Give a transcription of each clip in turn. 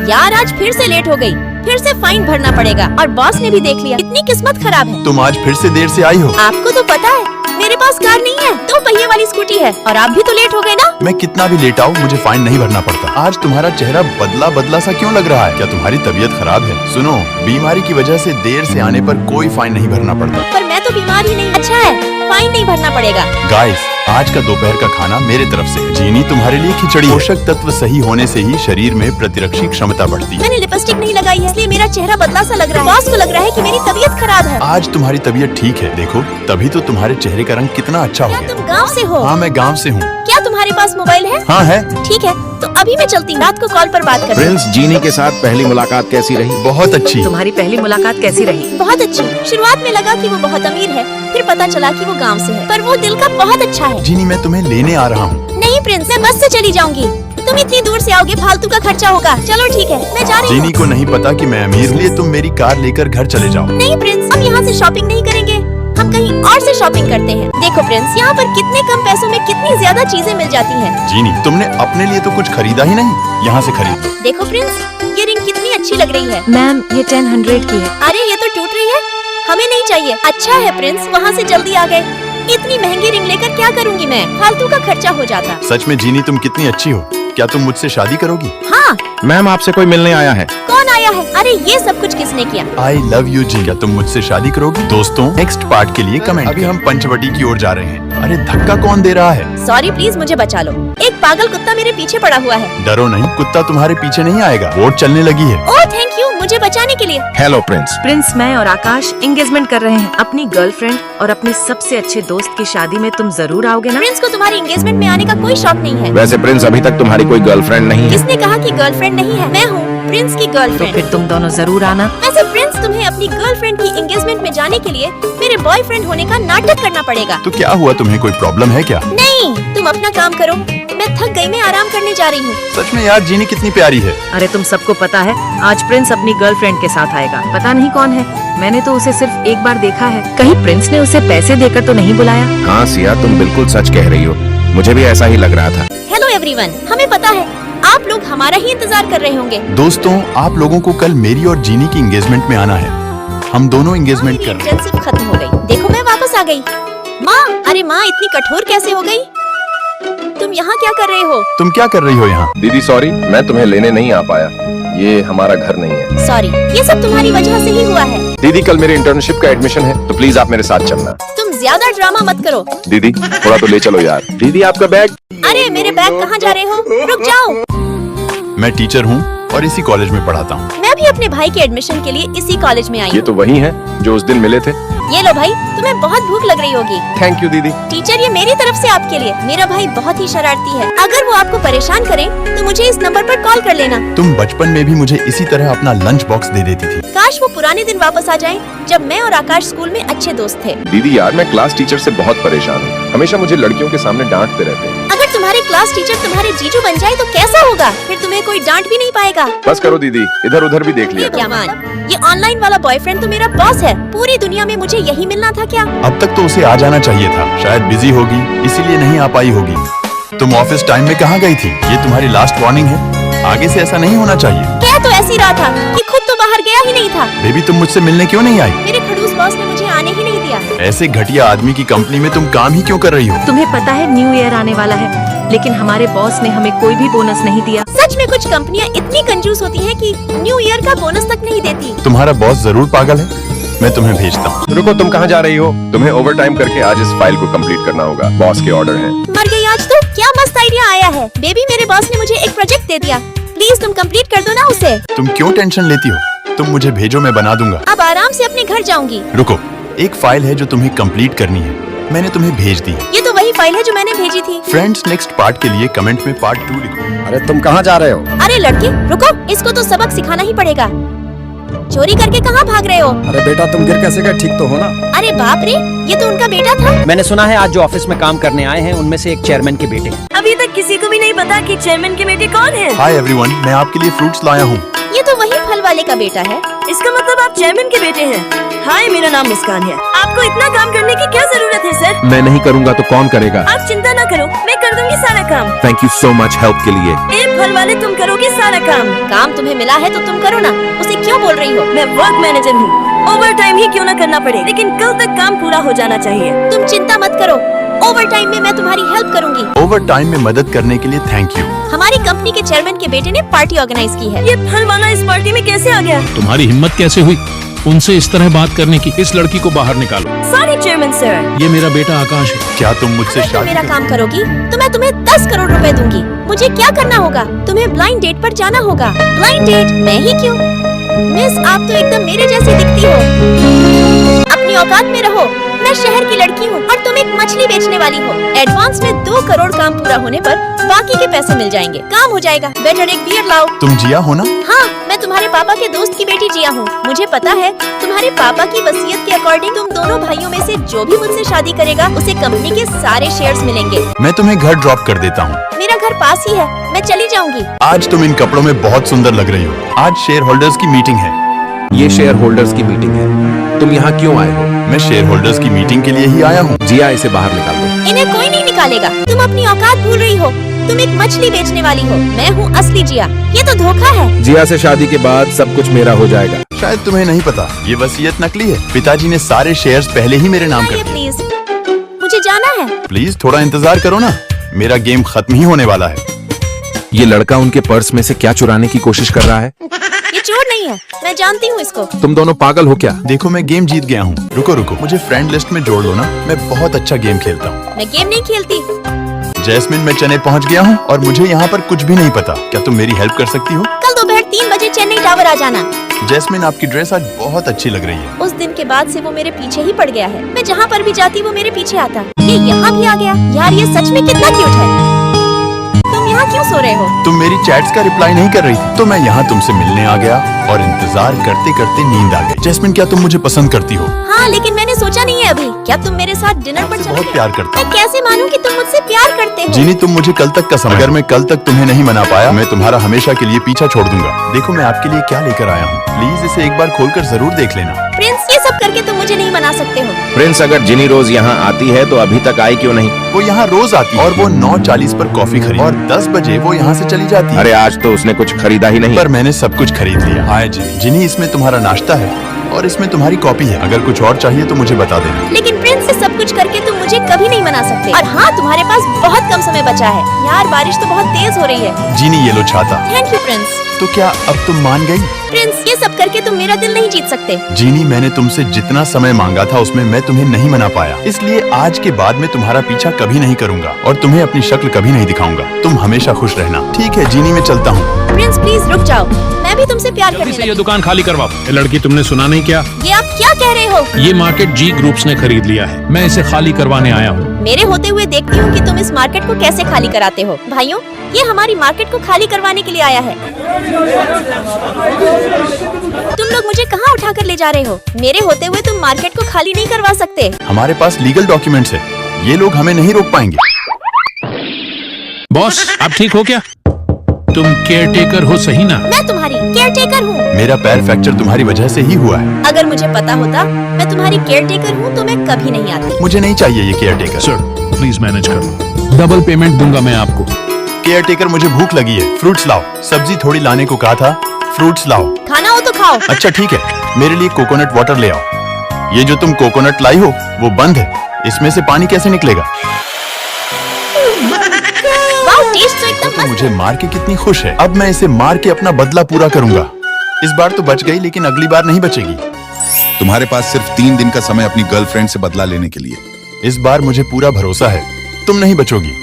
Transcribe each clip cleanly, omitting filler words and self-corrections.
यार आज फिर से लेट हो गई, फिर से फाइन भरना पड़ेगा और बॉस ने भी देख लिया। इतनी किस्मत खराब है। तुम आज फिर से देर से आई हो। आपको तो पता है मेरे पास कार नहीं है, 2 पहिए वाली स्कूटी है और आप भी तो लेट हो गए ना। मैं कितना भी लेट आऊँ मुझे फाइन नहीं भरना पड़ता। आज तुम्हारा चेहरा बदला बदला सा क्यों लग रहा है? क्या तुम्हारी तबीयत खराब है? सुनो, बीमारी की वजह से देर से आने पर कोई फाइन नहीं भरना पड़ता। पर मैं तो बीमार ही नहीं। अच्छा है, फाइन नहीं भरना पड़ेगा। गाइस, आज का दोपहर का खाना मेरे तरफ से। जीनी तुम्हारे लिए खिचड़ी। पोषक तत्व सही होने से ही शरीर में प्रतिरक्षी क्षमता बढ़ती है। मैंने लिपस्टिक नहीं लगाई है इसलिए मेरा चेहरा बदला सा लग रहा है। बॉस को लग रहा है कि मेरी तबीयत खराब है। आज तुम्हारी तबीयत ठीक है, देखो तभी तो तुम्हारे चेहरे का रंग कितना अच्छा हो क्या गया। तुम गाँव से हो? हाँ, मैं गाँव से हूँ। क्या तुम्हारे पास मोबाइल है? हाँ है। ठीक है, तो अभी मैं चलती हूँ। रात को कॉल पर बात करते हैं। प्रिंस, जीनी के साथ पहली मुलाकात कैसी रही? बहुत अच्छी। तुम्हारी पहली मुलाकात कैसी रही? बहुत अच्छी। शुरुआत में लगा कि वो बहुत अमीर है, फिर पता चला कि वो गांव से है, पर वो दिल का बहुत अच्छा है। जीनी, मैं तुम्हें लेने आ रहा हूँ। नहीं प्रिंस, मैं बस से चली जाऊंगी। तुम इतनी दूर से आओगे, फालतू का खर्चा होगा। चलो ठीक है, मैं जा रही हूँ। जीनी को नहीं पता कि मैं अमीर, इसलिए तुम मेरी कार लेकर घर चले जाओ। नहीं प्रिंस, हम यहाँ से शॉपिंग नहीं करेंगे, हम कहीं और से शॉपिंग करते हैं। देखो प्रिंस, यहाँ पर कितने कम पैसों में कितनी ज्यादा चीजें मिल जाती हैं। जीनी, तुमने अपने लिए तो कुछ खरीदा ही नहीं, यहाँ से खरीद लो। देखो प्रिंस, ये रिंग कितनी अच्छी लग रही है। मैम, ये 1000 की है। अरे ये तो टूट रही है, हमें नहीं चाहिए। अच्छा है प्रिंस, वहाँ से जल्दी आ गए। इतनी महंगी रिंग लेकर क्या करूँगी मैं? फालतू का खर्चा हो जाता। सच में जीनी, तुम कितनी अच्छी हो। क्या तुम मुझसे शादी करोगी? हाँ। मैम, आपसे कोई मिलने आया है। कौन आया है? अरे ये सब कुछ किसने किया? आई लव यू जी। क्या तुम मुझसे शादी करोगी? दोस्तों, नेक्स्ट पार्ट के लिए कमेंट। अभी हम पंचवटी की ओर जा रहे हैं। अरे धक्का कौन दे रहा है? सॉरी, प्लीज मुझे बचा लो। एक पागल कुत्ता मेरे पीछे पड़ा हुआ है। डरो नहीं, कुत्ता तुम्हारे पीछे नहीं आएगा। वोट चलने लगी है। ओह थैंक यू, मुझे बचाने के लिए। Hello Prince. प्रिंस, मैं और आकाश एंगेजमेंट कर रहे हैं। अपनी गर्लफ्रेंड और अपने सबसे अच्छे दोस्त की शादी में तुम जरूर आओगे ना? प्रिंस को तुम्हारी एंगेजमेंट में आने का कोई शौक नहीं है। वैसे प्रिंस, अभी तक तुम्हारी कोई गर्लफ्रेंड नहीं है। किसने कहा कि गर्लफ्रेंड नहीं है? मैं हूँ प्रिंस की तो गर्लफ्रेंड। फिर तुम दोनों जरूर आना। वैसे प्रिंस, तुम्हें अपनी गर्लफ्रेंड की एंगेजमेंट में जाने के लिए मेरे बॉयफ्रेंड होने का नाटक करना पड़ेगा। तो क्या हुआ, तुम्हें कोई प्रॉब्लम है क्या? नहीं, तुम अपना काम करो, मैं थक गई, मैं आराम करने जा रही हूँ। सच में यार, जीनी कितनी प्यारी है। अरे तुम सबको पता है, आज प्रिंस अपनी गर्लफ्रेंड के साथ आएगा। पता नहीं कौन है, मैंने तो उसे सिर्फ एक बार देखा है। कहीं प्रिंस ने उसे पैसे देकर तो नहीं बुलाया? हाँ सिया, तुम बिल्कुल सच कह रही हो, मुझे भी ऐसा ही लग रहा था। हेलो एवरीवन, हमें पता है आप लोग हमारा ही इंतजार कर रहे होंगे। दोस्तों, आप लोगों को कल मेरी और जीनी की एंगेजमेंट में आना है। हम दोनों एंगेजमेंट कर रहे हैं। इंटर्नशिप खत्म हो गई। देखो मैं वापस आ गई। माँ, अरे माँ इतनी कठोर कैसे हो गई? तुम यहाँ क्या कर रहे हो? तुम क्या कर रही हो यहाँ? दीदी सॉरी, मैं तुम्हें लेने नहीं आ पाया। ये हमारा घर नहीं है। सॉरी, ये सब तुम्हारी वजह से ही हुआ है। दीदी, कल मेरे इंटर्नशिप का एडमिशन है, तो प्लीज आप मेरे साथ चलना। तुम ज्यादा ड्रामा मत करो। दीदी थोड़ा तो ले चलो यार। दीदी आपका बैग। अरे मेरे बैग कहाँ जा रहे हो? रुक जाओ। मैं टीचर हूँ और इसी कॉलेज में पढ़ाता हूँ। मैं भी अपने भाई के एडमिशन के लिए इसी कॉलेज में आई ये हूँ। तो वही है जो उस दिन मिले थे। ये लो भाई, तुम्हें बहुत भूख लग रही होगी। थैंक यू दीदी। टीचर, ये मेरी तरफ से आपके लिए। मेरा भाई बहुत ही शरारती है। अगर वो आपको परेशान करे तो मुझे इस नंबर पर कॉल कर लेना। तुम बचपन में भी मुझे इसी तरह अपना लंच बॉक्स दे देती थी। काश वो पुराने दिन वापस आ जाएं, जब मैं और आकाश स्कूल में अच्छे दोस्त थे। दीदी यार, मैं क्लास टीचर से बहुत परेशान हूँ, हमेशा मुझे लड़कियों के सामने डांटते रहते हैं। अगर तुम्हारे क्लास टीचर तुम्हारे जीजू बन जाए तो कैसा होगा? फिर तुम्हें कोई डांट भी नहीं पाएगा। बस करो दीदी, इधर उधर भी देख लिया क्या करो। मान, ये ऑनलाइन वाला बॉयफ्रेंड तो मेरा बॉस है। पूरी दुनिया में मुझे यही मिलना था क्या? अब तक तो उसे आ जाना चाहिए था, शायद बिजी होगी इसीलिए नहीं आ पाई होगी। तुम ऑफिस टाइम में कहाँ गई थी? ये तुम्हारी लास्ट वार्निंग है, आगे से ऐसा नहीं होना चाहिए। कह तो ऐसी रहा था कि खुद तो बाहर गया ही नहीं था। बेबी, तुम मुझसे मिलने क्यों नहीं आई? मेरे खड़ूस बॉस ने मुझे आने ही नहीं दिया। ऐसे घटिया आदमी की कंपनी में तुम काम ही क्यों कर रही हो? तुम्हें पता है न्यू ईयर आने वाला है, लेकिन हमारे बॉस ने हमें कोई भी बोनस नहीं दिया। सच में कुछ कंपनियां इतनी कंजूस होती हैं कि न्यू ईयर का बोनस तक नहीं देती। तुम्हारा बॉस जरूर पागल है, मैं तुम्हें भेजता हूँ। रुको, तुम कहाँ जा रही हो? तुम्हें ओवर टाइम करके आज इस फाइल को कंप्लीट करना होगा, बॉस के ऑर्डर हैं। मर गई आज तो। क्या मस्त आइडिया आया है। बेबी, मेरे बॉस ने मुझे एक प्रोजेक्ट दे दिया, प्लीज तुम कंप्लीट कर दो ना उसे। तुम क्यों टेंशन लेती हो? तुम मुझे भेजो, मैं बना दूंगा। अब आराम से अपने घर जाऊंगी। रुको, एक फाइल है जो तुम्हें कंप्लीट करनी है, मैंने तुम्हें भेज दी है। ये तो वही फाइल है जो मैंने भेजी थी। फ्रेंड्स, नेक्स्ट पार्ट के लिए कमेंट में पार्ट 2 लिखो। अरे तुम कहाँ जा रहे हो? अरे लड़के रुको, इसको तो सबक सिखाना ही पड़ेगा। चोरी करके कहाँ भाग रहे हो? अरे बेटा, तुम गिर कैसे गए? ठीक तो हो ना? अरे बाप रे, ये तो उनका बेटा था। मैंने सुना है आज जो ऑफिस में काम करने आए हैं उनमें से एक चेयरमैन के बेटे हैं। अभी तक किसी को भी नहीं पता कि चेयरमैन के बेटे कौन है। हाय एवरीवन, मैं आपके लिए फ्रूट्स लाया हूँ। ये तो वही फल वाले का बेटा है इसका मतलब आप चेयरमैन के बेटे हैं। हाय, मेरा नाम मुस्कान है। आपको इतना काम करने की क्या जरूरत है सर? मैं नहीं करूँगा तो कौन करेगा? आप चिंता ना करो, मैं कर दूंगी सारा काम। Thank you so much help के लिए। फल वाले, तुम करोगे सारा काम। काम तुम्हें मिला है तो तुम करो ना, उसे क्यों बोल रही हो? मैं वर्क मैनेजर हूँ, ओवर टाइम ही क्यों ना करना पड़े, लेकिन कल तक काम पूरा हो जाना चाहिए। तुम चिंता मत करो, ओवर टाइम में मैं तुम्हारी हेल्प करूंगी। ओवर टाइम में मदद करने के लिए थैंक यू। हमारी कंपनी के चेयरमैन के बेटे ने पार्टी ऑर्गेनाइज की है। ये फल वाला इस पार्टी में कैसे आ गया? तुम्हारी हिम्मत कैसे हुई उनसे इस तरह बात करने की? इस लड़की को बाहर निकालो। Sorry chairman sir. ये मेरा बेटा आकाश है। क्या तुम मुझसे तुम शादी मेरा कर- काम करोगी तो मैं तुम्हें 10 करोड़ रुपए दूंगी। मुझे क्या करना होगा? तुम्हें ब्लाइंड डेट पर जाना होगा। Blind date? मैं ही क्यों? मिस, आप तो एकदम मेरे जैसी दिखती हो। अपनी औकात में रहो। मैं शहर की लड़की हूँ और तुम एक मछली बेचने वाली हो। एडवांस में 2 करोड़ काम पूरा होने पर बाकी के पैसे मिल जाएंगे। काम हो जाएगा। बेटर एक बियर लाओ। तुम जिया हो ना? हाँ, मैं तुम्हारे पापा के दोस्त की बेटी जिया हूँ। मुझे पता है तुम्हारे पापा की वसीयत के अकॉर्डिंग तुम दोनों भाइयों में से जो भी मुझसे शादी करेगा उसे कंपनी के सारे शेयर्स मिलेंगे। मैं तुम्हें घर ड्रॉप कर देता हूँ। मेरा घर पास ही है, मैं चली जाऊंगी। आज तुम इन कपड़ों में बहुत सुंदर लग रही हो। आज शेयर होल्डर्स की मीटिंग है। ये शेयर होल्डर्स की मीटिंग है। तुम यहाँ क्यों आए हो? मैं शेयर होल्डर्स की मीटिंग के लिए ही आया हूँ। जिया, इसे बाहर निकाल दो। इन्हें कोई नहीं निकालेगा। तुम अपनी औकात भूल रही हो। तुम एक मछली बेचने वाली हो। मैं हूँ असली जिया। ये तो धोखा है। जिया से शादी के बाद सब कुछ मेरा हो जाएगा। शायद तुम्हें नहीं पता, ये वसीयत नकली है। पिताजी ने सारे शेयर्स पहले ही मेरे नाम कर आइए दिए। प्लीज, मुझे जाना है। प्लीज थोड़ा इंतजार करो ना, मेरा गेम खत्म ही होने वाला है। ये लड़का उनके पर्स में से क्या चुराने की कोशिश कर रहा है? ये चोर नहीं है, मैं जानती हूँ इसको। तुम दोनों पागल हो क्या? देखो, मैं गेम जीत गया हूँ। रुको रुको, मुझे फ्रेंड लिस्ट में जोड़ लो ना। मैं बहुत अच्छा गेम खेलता हूँ। मैं गेम नहीं खेलती। जैस्मिन, मैं चेन्नई पहुँच गया हूँ और मुझे यहाँ पर कुछ भी नहीं पता। क्या तुम मेरी हेल्प कर सकती हो? कल दोपहर 3 बजे चेन्नई टावर आ जाना। जैस्मिन, आपकी ड्रेस आज बहुत अच्छी लग रही है। उस दिन के बाद से वो मेरे पीछे ही पड़ गया है। मैं जहाँ पर भी जाती वो मेरे पीछे आता। ये यहाँ भी आ गया। यार, ये सच में कितना क्यूट है। तुम यहाँ क्यों सो रहे हो? तुम मेरी चैट्स का रिप्लाई नहीं कर रही थी, तो मैं यहाँ तुमसे मिलने आ गया और इंतजार करते करते नींद आ गई। जैस्मिन, क्या तुम मुझे पसंद करती हो? हाँ, लेकिन मैंने सोचा नहीं है अभी। क्या तुम मेरे साथ डिनर पर चलोगे? बहुत प्यार करता मैं हूँ। कैसे मानूं कि तुम मुझसे प्यार करते हो? जीनी, तुम मुझे कल तक का समय। अगर मैं कल तक तुम्हें नहीं मना पाया, मैं तुम्हारा हमेशा के लिए पीछा छोड़ दूंगा। देखो, मैं आपके लिए क्या लेकर आया हूँ। प्लीज इसे एक बार खोलकर जरूर देख लेना। प्रिंस, ये सब करके तुम मुझे नहीं मना सकते हो। प्रिंस, अगर जिनी रोज यहाँ आती है तो अभी तक आई क्यों नहीं? वो यहाँ रोज आती है और वो 9:40 पर कॉफी खरीद और 10 बजे वो यहाँ से चली जाती है। अरे आज तो उसने कुछ खरीदा ही नहीं। पर मैंने सब कुछ खरीद लिया। हाय जिनी। जिनी, इसमें तुम्हारा नाश्ता है और इसमें तुम्हारी कॉपी है। अगर कुछ और चाहिए तो मुझे बता देना। लेकिन प्रिंस, से सब कुछ करके तुम मुझे कभी नहीं मना सकते। और हाँ, तुम्हारे पास बहुत कम समय बचा है। यार, बारिश तो बहुत तेज हो रही है। जीनी, ये लो छाता। Thank you Prince. तो क्या अब तुम मान गई? प्रिंस, ये सब करके तुम मेरा दिल नहीं जीत सकते। जीनी, मैंने तुमसे जितना समय मांगा था उसमें मैं तुम्हें नहीं मना पाया। इसलिए आज के बाद मैं तुम्हारा पीछा कभी नहीं करूंगा और तुम्हें अपनी शक्ल कभी नहीं दिखाऊंगा। तुम हमेशा खुश रहना। ठीक है जीनी, मैं चलता हूँ। प्रिंस, प्लीज रुक जाओ। मैं भी तुमसे प्यार जल्दी करने से ये लगी। दुकान खाली करवाओ। ये लड़की, तुमने सुना नहीं क्या? ये आप क्या कह रहे हो? ये मार्केट जी ग्रुप्स ने खरीद लिया है। मैं इसे खाली करवाने आया हूँ। मेरे होते हुए देखती हूँ कि तुम इस मार्केट को कैसे खाली कराते हो। भाइयों, ये हमारी मार्केट को खाली करवाने के लिए आया है। तुम लोग मुझे कहाँ उठा कर ले जा रहे हो? मेरे होते हुए तुम मार्केट को खाली नहीं करवा सकते। हमारे पास लीगल डॉक्यूमेंट्स है, ये लोग हमें नहीं रोक पाएंगे। बॉस, आप ठीक हो क्या? तुम केयर टेकर हो, सही ना? मैं तुम्हारी केयर टेकर हूँ। मेरा पैर फ्रैक्चर तुम्हारी वजह से ही हुआ है। अगर मुझे पता होता मैं तुम्हारी केयर टेकर हूँ तो मैं कभी नहीं आती। मुझे नहीं चाहिए ये care taker. Sir, please manage करो। डबल पेमेंट दूंगा मैं आपको। केयर टेकर, मुझे भूख लगी है। फ्रूट्स लाओ। सब्जी थोड़ी लाने को कहा था। फ्रूट्स लाओ। खाना हो तो खाओ। अच्छा ठीक है, मेरे लिए कोकोनट वाटर ले आओ। ये जो तुम कोकोनट लाई हो वो बंद है, इसमें से पानी कैसे निकलेगा? वाओ, टेस्ट तो एकदम तो मस्त मुझे मार के कितनी खुश है। अब मैं इसे मार के अपना बदला पूरा करूंगा। इस बार तो बच गई, लेकिन अगली बार नहीं बचेगी। तुम्हारे पास सिर्फ 3 दिन का समय अपनी गर्लफ्रेंड से बदला लेने के लिए। इस बार मुझे पूरा भरोसा है, तुम नहीं बचोगी।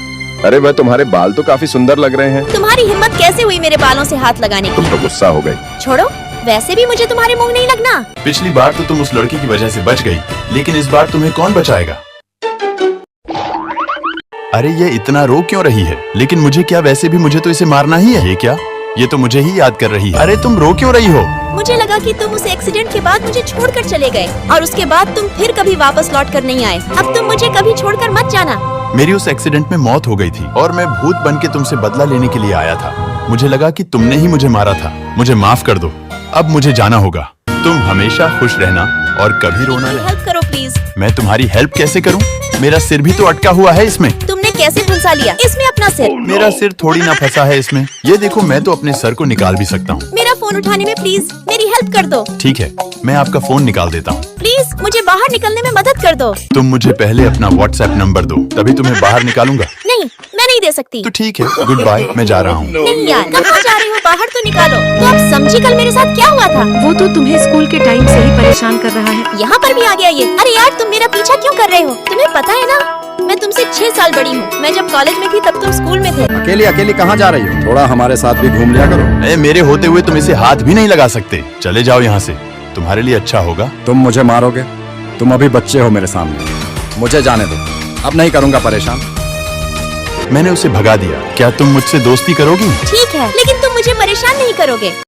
अरे वह तुम्हारे बाल तो काफी सुंदर लग रहे हैं। तुम्हारी हिम्मत कैसे हुई मेरे बालों से हाथ लगाने की? तुम तो गुस्सा हो गई। छोड़ो, वैसे भी मुझे तुम्हारे मुंह नहीं लगना। पिछली बार तो तुम उस लड़की की वजह से बच गई, लेकिन इस बार तुम्हें कौन बचाएगा? अरे ये इतना रो क्यों रही है? लेकिन मुझे क्या, वैसे भी मुझे तो इसे मारना ही है। ये क्या, ये तो मुझे ही याद कर रही है। अरे तुम रो क्यों रही हो? मुझे लगा कि तुम उस एक्सीडेंट के बाद मुझे छोड़कर चले गए और उसके बाद तुम फिर कभी वापस लौट कर नहीं आए। अब तुम मुझे कभी छोड़कर मत जाना। मेरी उस एक्सीडेंट में मौत हो गई थी और मैं भूत बन के तुमसे बदला लेने के लिए आया था। मुझे लगा कि तुमने ही मुझे मारा था। मुझे माफ कर दो, अब मुझे जाना होगा। तुम हमेशा खुश रहना और कभी रोना नहीं। हेल्प करो प्लीज। मैं तुम्हारी हेल्प कैसे करूं? मेरा सिर भी तो अटका हुआ है इसमें। तुमने कैसे फंसा लिया इसमें अपना सिर? मेरा सिर थोड़ी ना फंसा है इसमें। ये देखो, मैं तो अपने सर को निकाल भी सकता हूँ। मेरा फोन उठाने में प्लीज मेरी हेल्प कर दो। ठीक है, मैं आपका फोन निकाल देता हूँ। प्लीज मुझे बाहर निकलने में मदद कर दो। तुम मुझे पहले अपना व्हाट्सएप नंबर दो, तभी तुम्हें बाहर निकालूंगा। नहीं, मैं नहीं दे सकती। तो ठीक है, गुड बाय, मैं जा रहा हूँ। नहीं यार, कहाँ जा रही हो? बाहर तो निकालो। तो आप समझी कल मेरे साथ क्या हुआ था? वो तो तुम्हें स्कूल के टाइम से ही परेशान कर रहा है। यहाँ पर भी आ गया ये। अरे यार, तुम मेरा पीछा क्यों कर रहे हो? तुम्हें पता है ना, मैं तुमसे 6 साल बड़ी हूँ। मैं जब कॉलेज में थी तब तुम स्कूल में थे। अकेली अकेली कहाँ जा रही हो? थोड़ा हमारे साथ भी घूम लिया करो। मेरे होते हुए तुम इसे हाथ भी नहीं लगा सकते। चले जाओ यहाँ से, तुम्हारे लिए अच्छा होगा। तुम मुझे मारोगे? तुम अभी बच्चे हो मेरे सामने। मुझे जाने दो, अब नहीं करूँगा परेशान। मैंने उसे भगा दिया। क्या तुम मुझसे दोस्ती करोगी? ठीक है, लेकिन तुम मुझे परेशान नहीं करोगे।